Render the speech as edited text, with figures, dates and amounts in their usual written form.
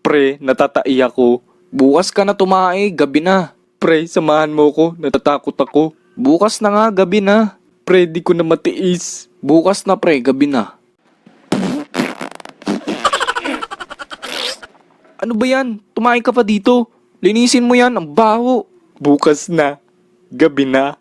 Pre, natatai ako. Bukas ka na tumae, gabi na. Pre, samahan mo ko, natatakot ako. Bukas na nga, gabi na. Pre, di ko na matiis. Bukas na pre, gabi na. Ano ba yan? Tumae ka pa dito. Linisin mo yan, ang baho. Bukas na, gabi na.